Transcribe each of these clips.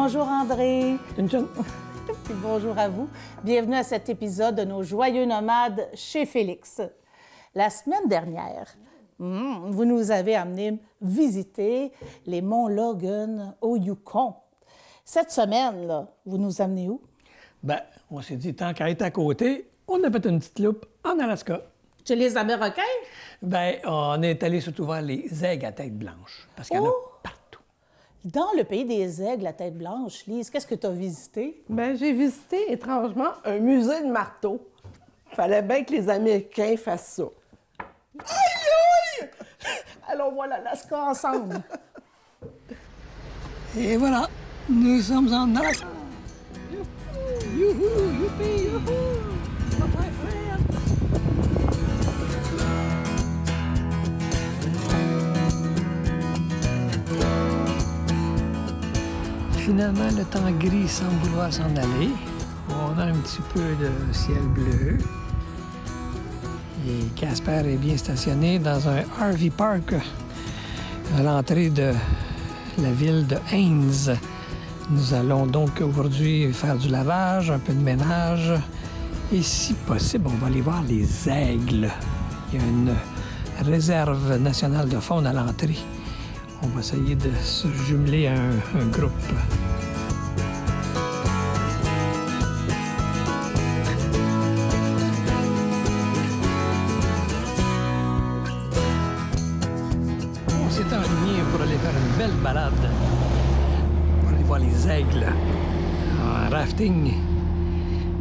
Bonjour André. Une jeune. Puis bonjour à vous. Bienvenue à cet épisode de nos joyeux nomades chez Félix. La semaine dernière, vous nous avez amené visiter les monts Logan au Yukon. Cette semaine, là, vous nous amenez où? Ben, on s'est dit, tant qu'à être à côté, on a fait une petite loupe en Alaska. Chez les Américains? Ben, on est allé surtout voir les aigles à tête blanche, parce qu'il y en a partout. Dans le pays des aigles à tête blanche, Lise, qu'est-ce que tu as visité? Bien, j'ai visité, étrangement, un musée de marteaux. Fallait bien que les Américains fassent ça. Aïe, aïe! Allons voir l'Alaska ensemble. Et voilà, nous sommes en Alaska. Youhou, youpi, youhou! My friend! Finalement, le temps gris semble vouloir s'en aller. On a un petit peu de ciel bleu. Et Casper est bien stationné dans un RV Park à l'entrée de la ville de Haines. Nous allons donc aujourd'hui faire du lavage, un peu de ménage. Et si possible, on va aller voir les aigles. Il y a une réserve nationale de faune à l'entrée. On va essayer de se jumeler à un groupe. On s'est enligné pour aller faire une belle balade. Pour aller voir les aigles en rafting.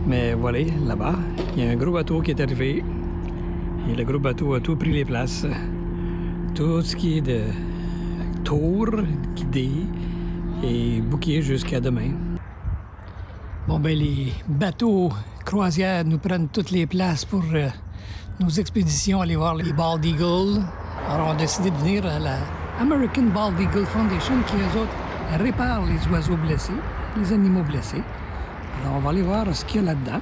Mais voilà, là-bas, il y a un gros bateau qui est arrivé. Et le gros bateau a tout pris les places. Tout ce qui est de tour, guidé et booké jusqu'à demain. Bon, ben les bateaux croisières nous prennent toutes les places pour nos expéditions, aller voir les Bald Eagle. Alors, on a décidé de venir à la American Bald Eagle Foundation qui, eux autres, répare les oiseaux blessés, les animaux blessés. Alors, on va aller voir ce qu'il y a là-dedans.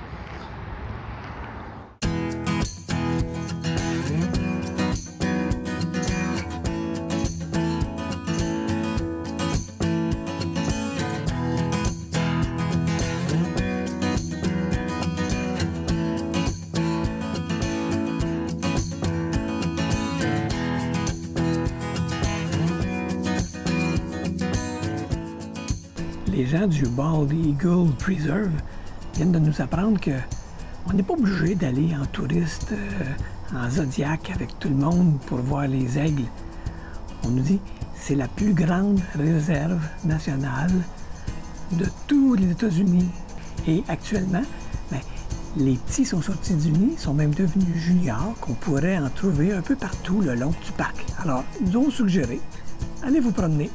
Les gens du Bald Eagle Preserve viennent de nous apprendre qu'on n'est pas obligé d'aller en touriste en Zodiac avec tout le monde pour voir les aigles. On nous dit que c'est la plus grande réserve nationale de tous les États-Unis. Et actuellement, bien, les petits sont sortis du nid, sont même devenus juniors, qu'on pourrait en trouver un peu partout le long du parc. Alors, ils nous ont suggéré, allez vous promener,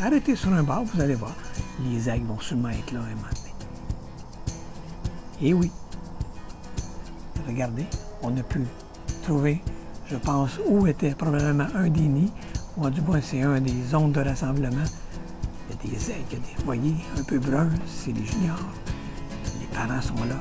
arrêtez sur un bar, vous allez voir. Les aigles vont sûrement être là un moment donné. Et oui, regardez, on a pu trouver, je pense, où était probablement un des nids, ou du moins c'est un des zones de rassemblement. Il y a des aigles, il y a des foyers un peu bruns, c'est les juniors. Les parents sont là.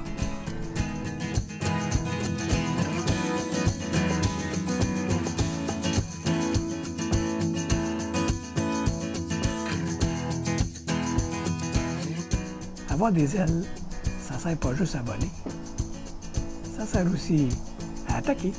Avoir des ailes, ça ne sert pas juste à voler. Ça sert aussi à attaquer.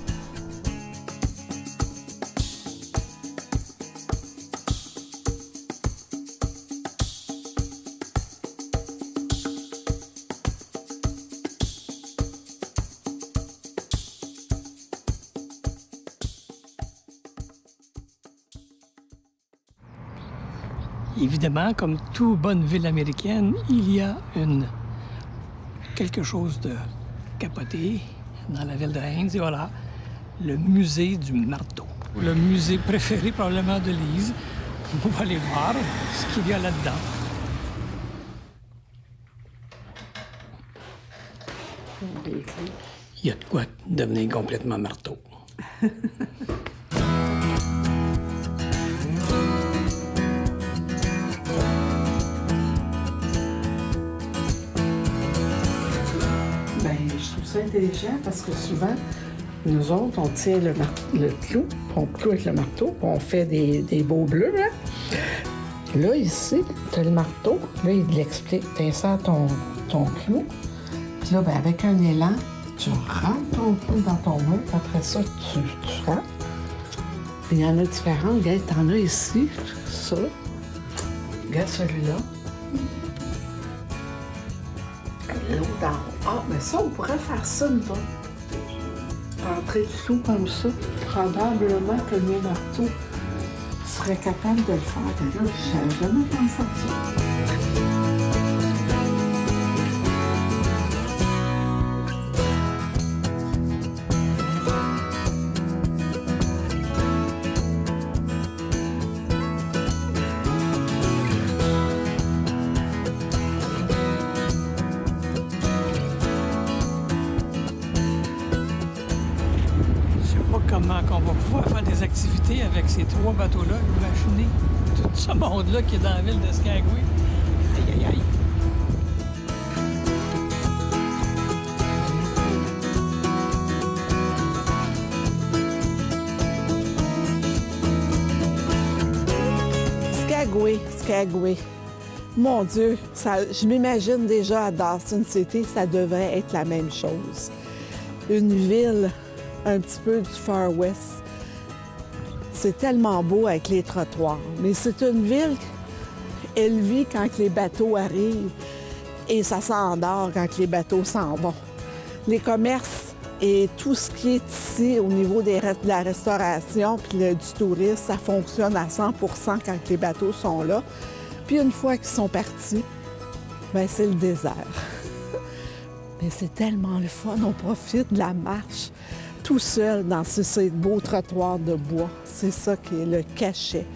Évidemment, comme toute bonne ville américaine, il y a quelque chose de capoté dans la ville de Haines. Et voilà, le musée du marteau. Le musée préféré probablement de Lise. On va aller voir ce qu'il y a là-dedans. Il y a de quoi devenir complètement marteau. Intelligent parce que souvent, nous autres, on tire le clou, on cloue avec le marteau, puis on fait des beaux bleus. Là. Là, ici, tu as le marteau. Là, il l'explique. Tu insères ton clou. Puis là, ben, avec un élan, tu rentres ton clou dans ton mur. Après ça, tu rentres. Puis il y en a différents. Regarde, t'en as ici, ça. Regarde celui-là. L'autre en haut. Ah, mais ça, on pourrait faire ça, nous autres. Rentrer le clou comme ça. Probablement que le marteau serait capable de le faire. Là, je n'avais jamais pensé à ça. Comment qu'on va pouvoir faire des activités avec ces 3 bateaux-là, imaginez tout ce monde-là qui est dans la ville de Skagway. Aïe, aïe, aïe. Skagway. Mon Dieu, je m'imagine déjà à Dawson City, ça devrait être la même chose. Une ville un petit peu du Far West. C'est tellement beau avec les trottoirs. Mais c'est une ville, elle vit quand les bateaux arrivent et ça s'endort quand les bateaux s'en vont. Les commerces et tout ce qui est ici au niveau de la restauration puis du tourisme, ça fonctionne à 100 % quand les bateaux sont là. Puis une fois qu'ils sont partis, bien, c'est le désert. Mais c'est tellement le fun, on profite de la marche tout seul dans ces beaux trottoirs de bois. C'est ça qui est le cachet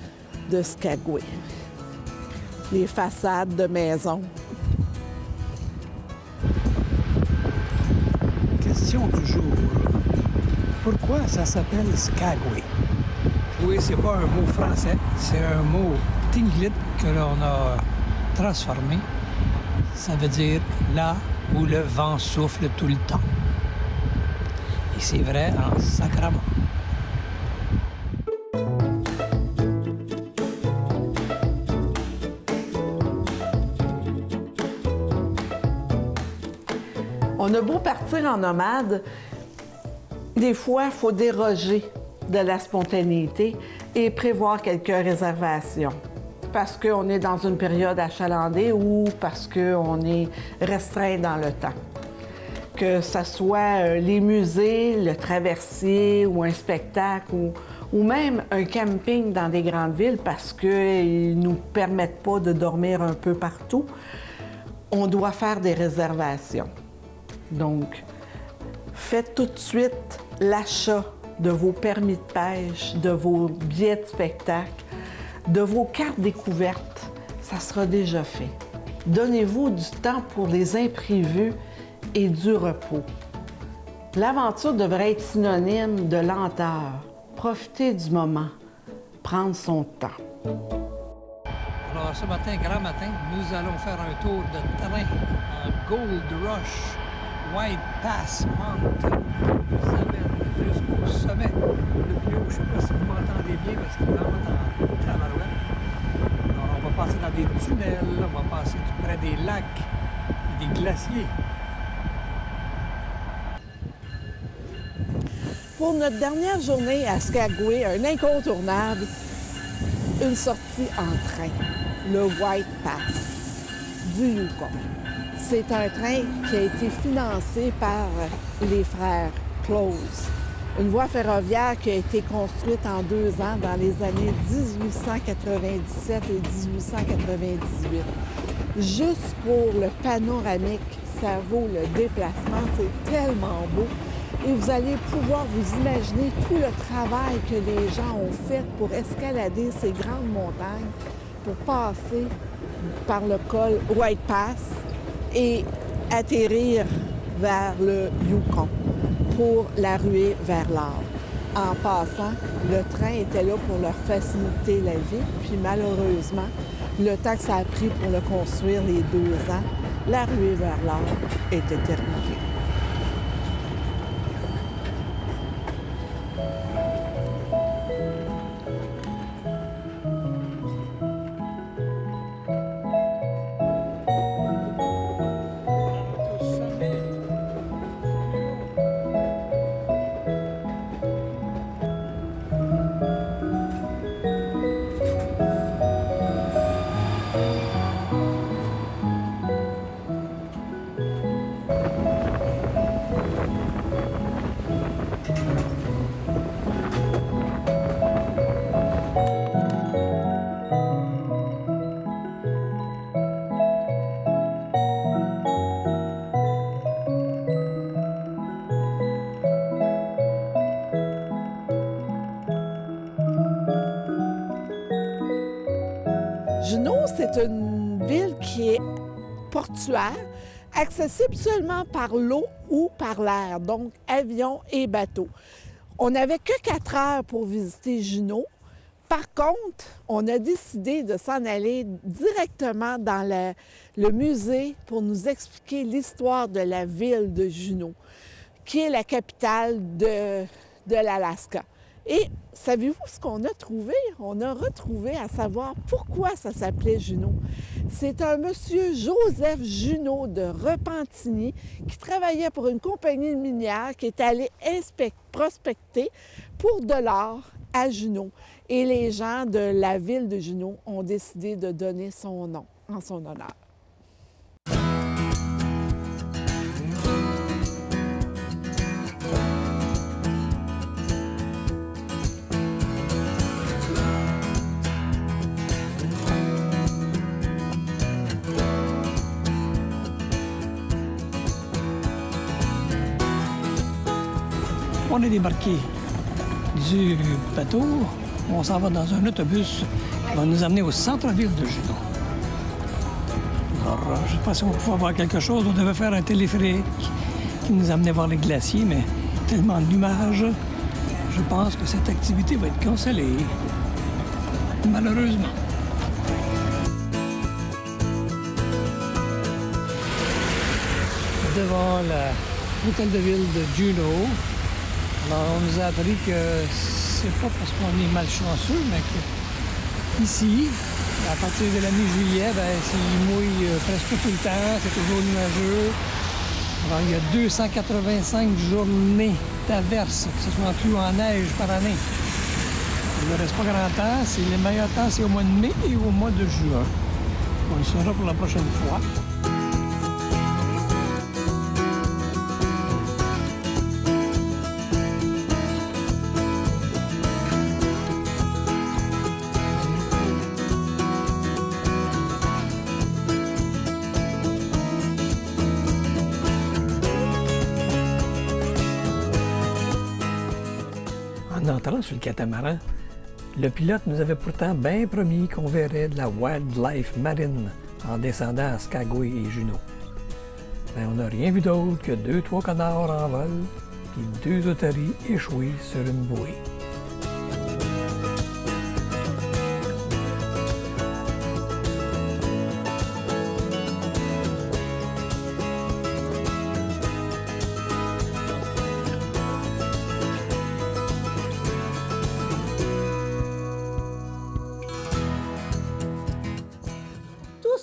de Skagway. Les façades de maisons. Question du jour. Pourquoi ça s'appelle Skagway? Oui, c'est pas un mot français, c'est un mot tlingit que l'on a transformé. Ça veut dire là où le vent souffle tout le temps. Et c'est vrai en sacrament. On a beau partir en nomade, des fois, il faut déroger de la spontanéité et prévoir quelques réservations. Parce qu'on est dans une période achalandée ou parce qu'on est restreint dans le temps. Que ce soit les musées, le traversier ou un spectacle ou même un camping dans des grandes villes parce qu'ils ne nous permettent pas de dormir un peu partout, on doit faire des réservations. Donc, faites tout de suite l'achat de vos permis de pêche, de vos billets de spectacle, de vos cartes découvertes. Ça sera déjà fait. Donnez-vous du temps pour les imprévus et du repos. L'aventure devrait être synonyme de lenteur. Profiter du moment, prendre son temps. Alors ce matin, grand matin, nous allons faire un tour de train en Gold Rush, White Pass Mountain. Ça mène jusqu'au sommet le plus haut. Je ne sais pas si vous m'entendez bien parce qu'il est vraiment en tabarouette. Alors on va passer dans des tunnels, on va passer près des lacs et des glaciers. Pour notre dernière journée à Skagway, un incontournable, une sortie en train, le White Pass du Yukon. C'est un train qui a été financé par les frères Close, une voie ferroviaire qui a été construite en 2 ans dans les années 1897 et 1898. Juste pour le panoramique, ça vaut le déplacement, c'est tellement beau. Et vous allez pouvoir vous imaginer tout le travail que les gens ont fait pour escalader ces grandes montagnes, pour passer par le col White Pass et atterrir vers le Yukon pour la ruée vers l'or. En passant, le train était là pour leur faciliter la vie, puis malheureusement, le temps que ça a pris pour le construire, les 2 ans, la ruée vers l'or était terminée. C'est une ville qui est portuaire, accessible seulement par l'eau ou par l'air, donc avion et bateau. On n'avait que 4 heures pour visiter Juneau. Par contre, on a décidé de s'en aller directement dans le musée pour nous expliquer l'histoire de la ville de Juneau, qui est la capitale de l'Alaska. Et savez-vous ce qu'on a trouvé? On a retrouvé à savoir pourquoi ça s'appelait Juneau. C'est un monsieur Joseph Junot de Repentigny qui travaillait pour une compagnie minière qui est allé prospecter pour de l'or à Juneau. Et les gens de la ville de Juneau ont décidé de donner son nom en son honneur. On est débarqué du bateau. On s'en va dans un autobus qui va nous amener au centre-ville de Juneau. Alors, je ne sais pas si on pouvait voir quelque chose. On devait faire un téléphérique qui nous amenait voir les glaciers, mais tellement de nuages, je pense que cette activité va être cancellée. Malheureusement. Devant l'hôtel de ville de Juneau. Alors, on nous a appris que c'est pas parce qu'on est malchanceux, mais que ici, à partir de la mi-juillet, il mouille presque tout le temps, c'est toujours nuageux. Alors, il y a 285 journées d'averse, que ce soit inclus en neige par année. Il ne reste pas grand temps. Le meilleur temps, c'est au mois de mai et au mois de juin. On le saura pour la prochaine fois. En entrant sur le catamaran, le pilote nous avait pourtant bien promis qu'on verrait de la wildlife marine en descendant à Skagway et Juneau. Mais on n'a rien vu d'autre que 2-3 canards en vol puis 2 otaries échouées sur une bouée.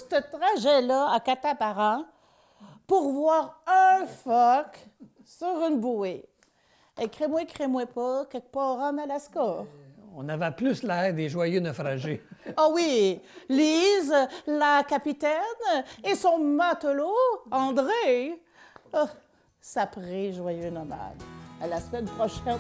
Ce trajet-là à catamaran pour voir un phoque sur une bouée. Et crémouille pas, quelque part en Alaska. On avait plus l'air des joyeux naufragés. Ah oui, Lise, la capitaine, et son matelot, André. Oh, sapré joyeux nomade. À la semaine prochaine.